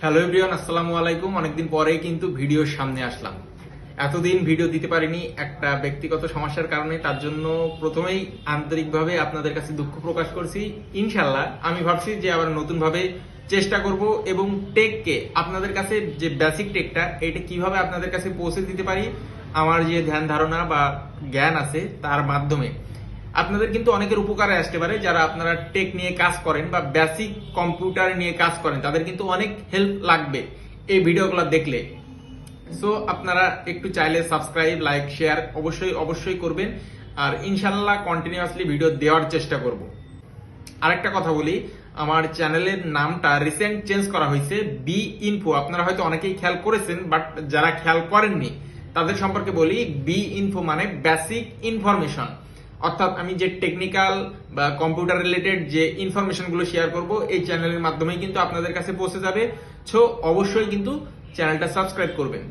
Hello everyone, আসসালামু আলাইকুম। অনেকদিন পরেই কিন্তু ভিডিওর সামনে আসলাম। এতদিন ভিডিও দিতে পারিনি একটা ব্যক্তিগত সমস্যার কারণে। তার জন্য প্রথমেই আন্তরিকভাবে আপনাদের কাছে দুঃখ প্রকাশ করছি। ইনশাল্লাহ আমি ভাবছি যে আবার নতুনভাবে চেষ্টা করব এবং টেককে আপনাদের কাছে যে বেসিক টেকটা এটা কিভাবে আপনাদের কাছে পৌঁছে দিতে পারি আমার যে ধ্যান ধারণা বা জ্ঞান আছে তার মাধ্যমে আপনাদের কিন্তু অনেকের উপকারে আসতে পারে। যারা আপনারা টেক নিয়ে কাজ করেন বা বেসিক কম্পিউটার নিয়ে কাজ করেন তাদের কিন্তু অনেক হেল্প লাগবে এই ভিডিওগুলো দেখলে। সো আপনারা একটু চাইলে সাবস্ক্রাইব, লাইক, শেয়ার অবশ্যই করবেন। আর ইনশাল্লাহ কন্টিনিউয়াসলি ভিডিও দেওয়ার চেষ্টা করব। আরেকটা কথা বলি, আমার চ্যানেলের নামটা রিসেন্ট চেঞ্জ করা হয়েছে বি ইনফো। আপনারা হয়তো অনেকেই খেয়াল করেছেন, বাট যারা খেয়াল করেননি তাদের সম্পর্কে বলি। বি ইনফো মানে বেসিক ইনফরমেশন, অর্থাৎ আমি যে টেকনিক্যাল বা কম্পিউটার রিলেটেড যে ইনফরমেশন গুলো শেয়ার করব এই চ্যানেলের মাধ্যমে কিন্তু আপনাদের কাছে পৌঁছে যাবে। সো অবশ্যই কিন্তু চ্যানেলটা সাবস্ক্রাইব করবেন।